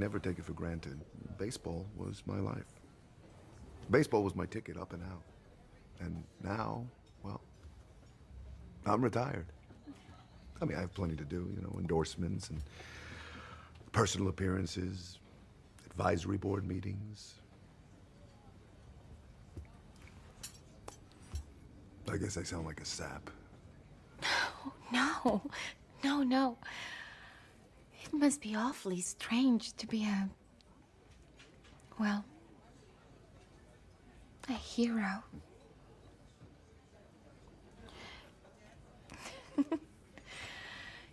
Never take it for granted. Baseball was my life. Baseball was my ticket up and out. And now, well, I'm retired. I mean, I have plenty to do, endorsements and personal appearances, advisory board meetings. I guess I sound like a sap. No, no, no. It must be awfully strange to be well, a hero.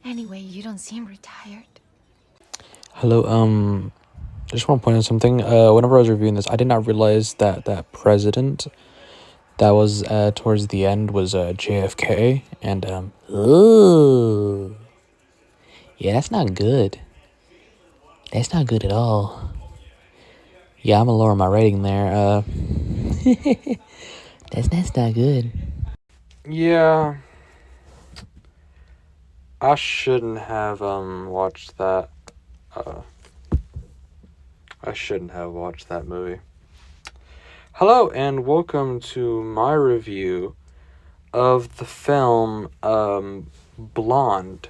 Anyway, you don't seem retired. Hello, I just want to point out something. Whenever I was reviewing this, I did not realize that that president that was towards the end was JFK, and ooh, yeah, that's not good. That's not good at all. Yeah, I'm gonna lower my rating there. That's not good. Yeah, I shouldn't have watched that. I shouldn't have watched that movie. Hello, and welcome to my review of the film Blonde.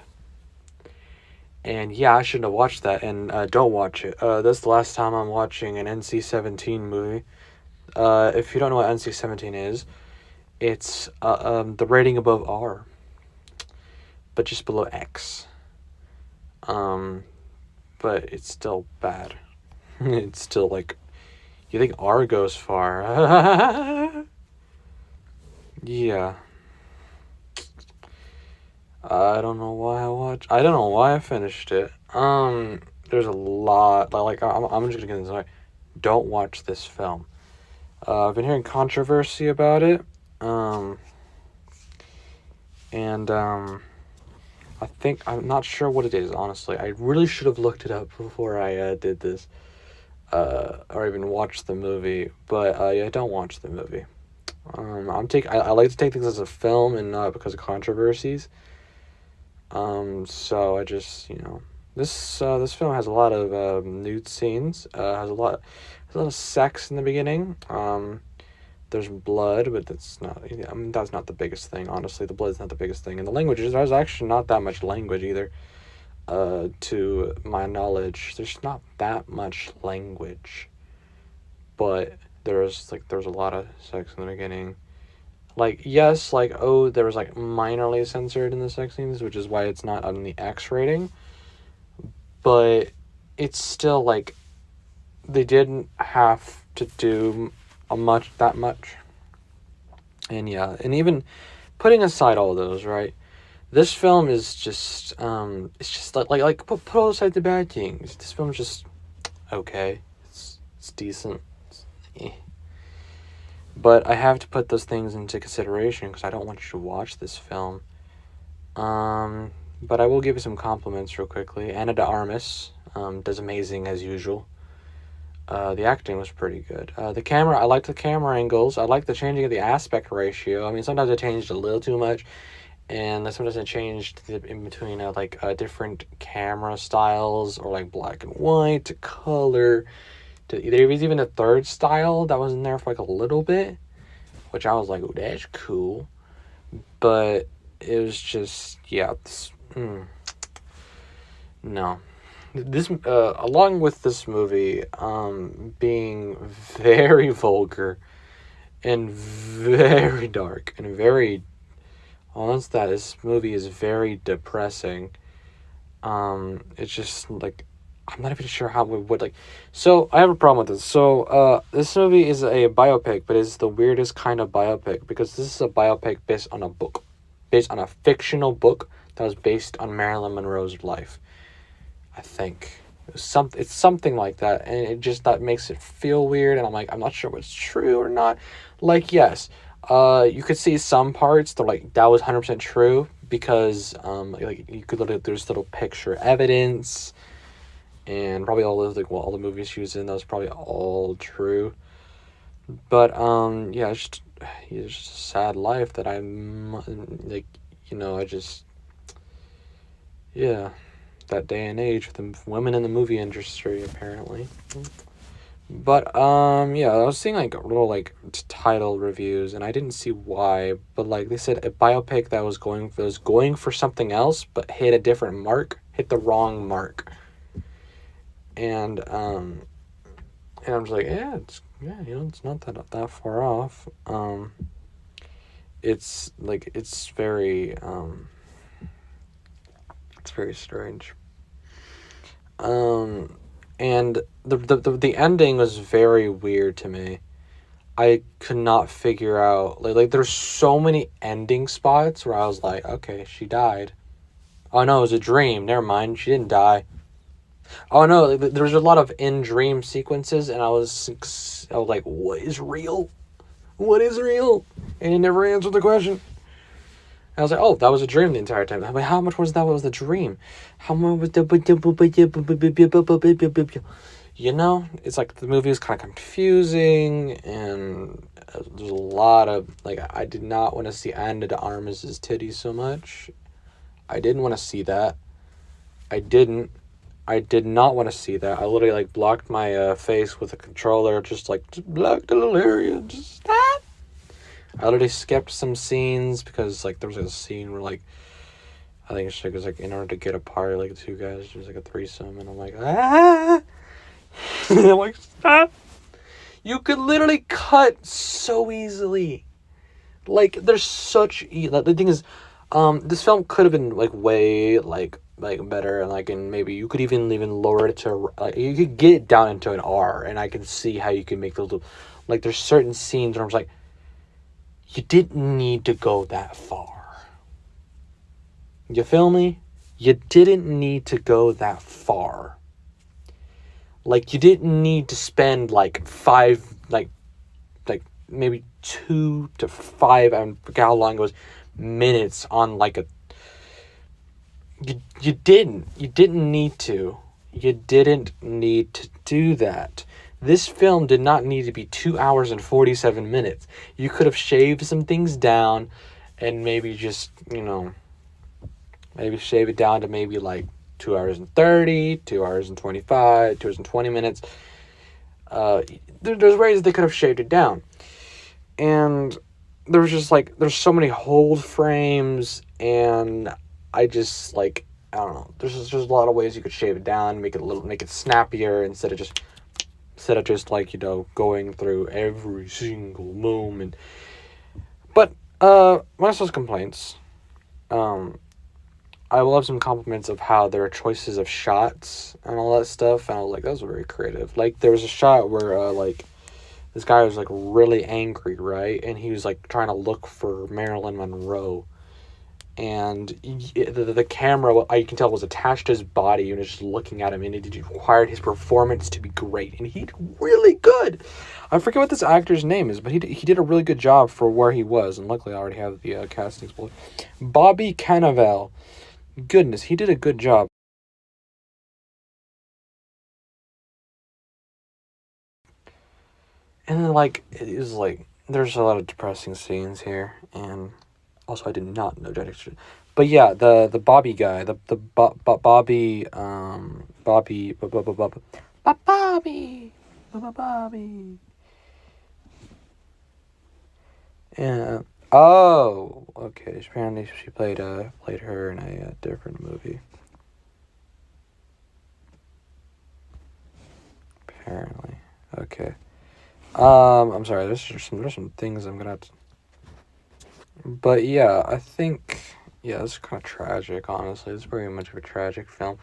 And yeah, I shouldn't have watched that, and don't watch it. That's the last time I'm watching an NC-17 movie. If you don't know what NC-17 is, it's the rating above R, but just below X. But it's still bad. It's still like, you think R goes far. Yeah. I don't know why I finished it. There's a lot, I'm just gonna get inside. Don't watch this film. I've been hearing controversy about it. I think, I'm not sure what it is, honestly. I really should have looked it up before I did this. Or even watched the movie. But yeah, don't watch the movie. I like to take things as a film and not because of controversies. So I just, this film has a lot of nude scenes. Has a lot of sex in the beginning. There's blood, but that's not the biggest thing. Honestly, the blood's not the biggest thing. And the languages, there's actually not that much language either. To my knowledge, there's not that much language, but there's a lot of sex in the beginning. Yes, there was minorly censored in the sex scenes, which is why it's not on the X rating. But it's still they didn't have to do that much. And yeah, and even putting aside all those, right? This film is just it's just put aside the bad things. This film's just okay. It's decent. It's, eh. But I have to put those things into consideration because I don't want you to watch this film. But I will give you some compliments real quickly. Ana de Armas does amazing as usual. The acting was pretty good. The camera, I liked the camera angles. I liked the changing of the aspect ratio. I mean, sometimes it changed a little too much, and sometimes it changed in between different camera styles, or black and white to color. There was even a third style that was in there for a little bit, which I was like, oh, that's cool. But it was just, yeah, no. This, along with this movie, being very vulgar and very dark and very, honest, that this movie is very depressing. It's just I'm not even sure how we would so I have a problem with this. So this movie is a biopic, but it's the weirdest kind of biopic because this is a biopic based on a fictional book that was based on Marilyn Monroe's life. I think it's something like that, and it just that makes it feel weird, and I'm not sure what's true or not. Yes, you could see some parts that was 100% true because you could there's little picture evidence, and probably all those all the movies she was in, that was probably all true. But yeah, it's just a sad life that I just, yeah, that day and age with the women in the movie industry, apparently. But yeah, I was seeing like little like title reviews, and I didn't see why, but like they said, a biopic that was going for something else, but hit a different mark, hit the wrong mark. And I'm just like, it's not that far off. It's like it's very strange. And the ending was very weird to me. I could not figure out like there's so many ending spots where I was like, okay, she died. Oh no, it was a dream. Never mind, she didn't die. Oh no, there was a lot of in-dream sequences, and I was like, what is real? What is real? And he never answered the question. I was like, oh, that was a dream the entire time. I'm like, how much was that? What was the dream? How much was the... You know? It's like the movie is kind of confusing, and there's a lot of... Like, I did not want to see Ana de Armas' titties so much. I didn't want to see that. I did not want to see that. I literally, like, blocked my face with a controller. Just blocked the little area. Just stop. I literally skipped some scenes because, like, there was a scene where, like, I think it was, like, in order to get apart, like, two guys, there's, like, a threesome, and I'm like, ah! I'm like, stop! You could literally cut so easily. Like, there's such... The thing is, this film could have been, like, way, like better, and, like, and maybe you could even lower it to, like, you could get it down into an R, and I can see how you can make those, like, there's certain scenes where I'm just like, you didn't need to go that far. You feel me? You didn't need to go that far. Like, you didn't need to spend, like, maybe 2 to 5, I forget how long it was, minutes on, like, a... You didn't need to. You didn't need to do that. This film did not need to be 2 hours and 47 minutes. You could have shaved some things down and maybe just, maybe shave it down to maybe like 2 hours and 30, 2 hours and 25, 2 hours and 20 minutes. There's ways they could have shaved it down. And there's just like, there's so many hold frames, and I just like, I don't know. There's just a lot of ways you could shave it down, make it snappier instead of just like, going through every single moment. But minus those complaints, I will have some compliments of how there are choices of shots and all that stuff, and I was like, that was very creative. Like, there was a shot where like this guy was like really angry, right, and he was like trying to look for Marilyn Monroe, and the camera, you can tell, was attached to his body, and was just looking at him, and it required his performance to be great, and he did really good. I forget what this actor's name is, but he did a really good job for where he was, and luckily I already have the casting split. Bobby Cannavale. Goodness, he did a good job. And then, like, it was like, there's a lot of depressing scenes here, and also I did not know Jack. But yeah, the Bobby guy, Bobby, yeah. Oh, okay. Apparently she played her in a different movie. Apparently, okay. I'm sorry. There's some things I'm gonna have to... But yeah, I think, yeah, it's kind of tragic, honestly. It's very much of a tragic film.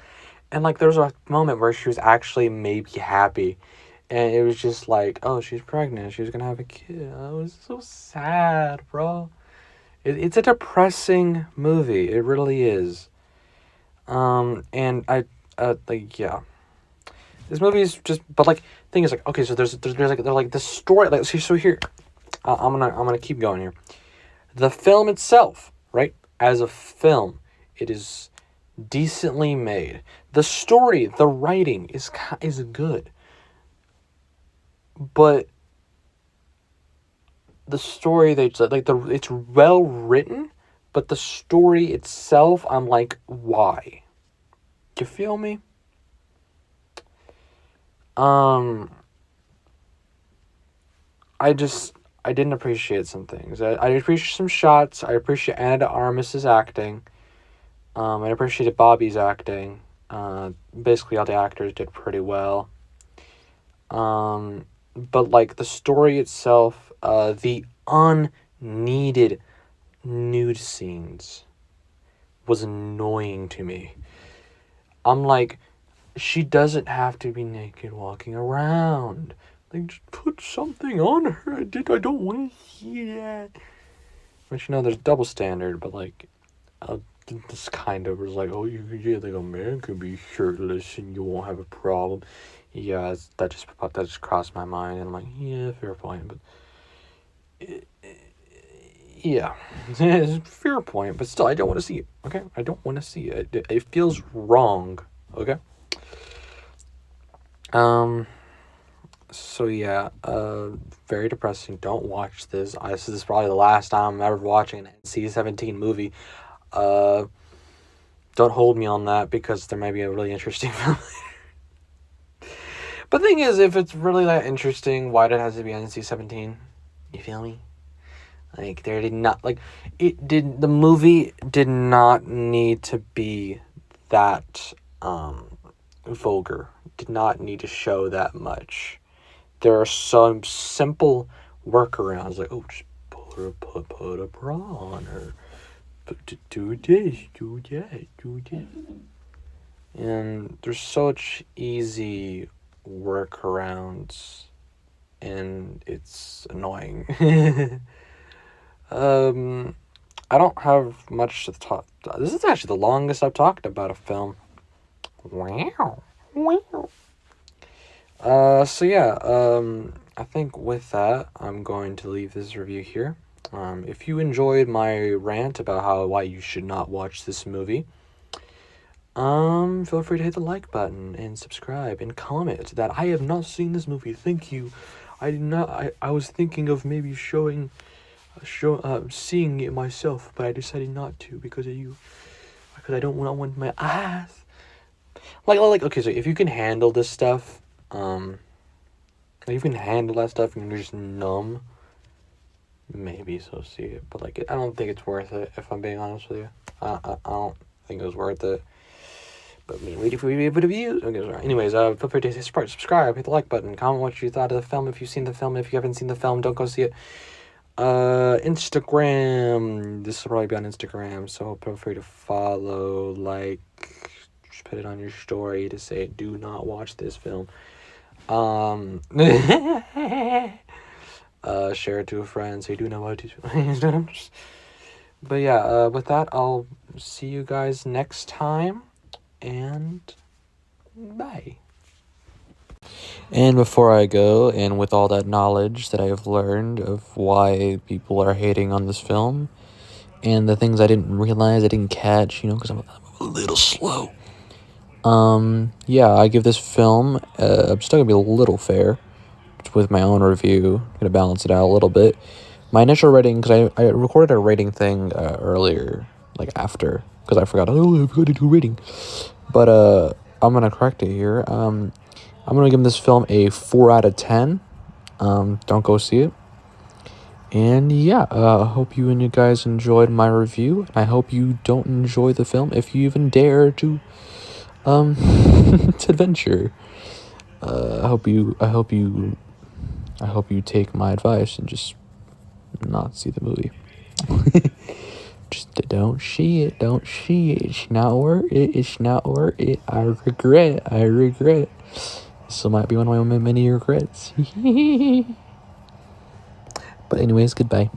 And, like, there was a moment where she was actually maybe happy. And it was just like, oh, she's pregnant. She's going to have a kid. It was so sad, bro. It's a depressing movie. It really is. And like, yeah. This movie is just, but, like, thing is, like, okay, so there's like, the story, like, so here, I'm gonna keep going here. The film itself, right, as a film, it is decently made. The story, the writing is good. But the story, it's well written, but the story itself, I'm like, why? You feel me? I didn't appreciate some things. I appreciate some shots. I appreciate Anna de Armas's acting. I appreciated Bobby's acting. Basically all the actors did pretty well. But like the story itself, the unneeded nude scenes was annoying to me. I'm like, she doesn't have to be naked walking around. Like, just put something on her. I don't want to see that. But you know, there's double standard, but like, this kind of was like, oh, yeah, like a man can be shirtless and you won't have a problem. Yeah, that just crossed my mind, and I'm like, yeah, fair point, but yeah, fair point, but still, I don't want to see it. Okay, I don't want to see it. It feels wrong. Okay. So yeah, very depressing. Don't watch this. This is probably the last time I'm ever watching an NC-17 movie. Don't hold me on that, because there might be a really interesting film later. But the thing is, if it's really that interesting, why did it have to be NC-17? You feel me? Like, the movie did not need to be that, vulgar. Did not need to show that much. There are some simple workarounds, like, oh, just put a bra on her. Do this, do that, do this. And there's such easy workarounds, and it's annoying. I don't have much to talk. This is actually the longest I've talked about a film. Wow. So yeah, I think with that, I'm going to leave this review here. If you enjoyed my rant about why you should not watch this movie, feel free to hit the like button and subscribe and comment that I have not seen this movie. Thank you. I was thinking of maybe seeing it myself, but I decided not to because of you. Because I don't want my eyes. Like, okay, so if you can handle this stuff, if you can handle that stuff and you're just numb, maybe so see it. But like, I don't think it's worth it, if I'm being honest with you. I don't think it was worth it. But wait for you to view. Okay, sorry. Anyways, feel free to subscribe, hit the like button, comment what you thought of the film. If you've seen the film, if you haven't seen the film, don't go see it. Instagram. This will probably be on Instagram, so feel free to follow, just put it on your story to say, do not watch this film. Share it to a friend, say, do not watch this film. But yeah, with that, I'll see you guys next time, and bye. And before I go, and with all that knowledge that I have learned of why people are hating on this film, and the things I didn't realize, I didn't catch, because I'm a little slow. Yeah, I give this film, I'm still gonna be a little fair with my own review, gonna balance it out a little bit. My initial rating, because I recorded a rating thing earlier, after, because I forgot to do a rating. But I'm gonna correct it here. I'm gonna give this film a 4 out of 10. Don't go see it. And yeah, I hope you and you guys enjoyed my review. I hope you don't enjoy the film if you even dare to to venture. I hope you take my advice and just not see the movie. Just don't see it. It's not worth it. I regret. This might be one of my many regrets. But anyways, goodbye.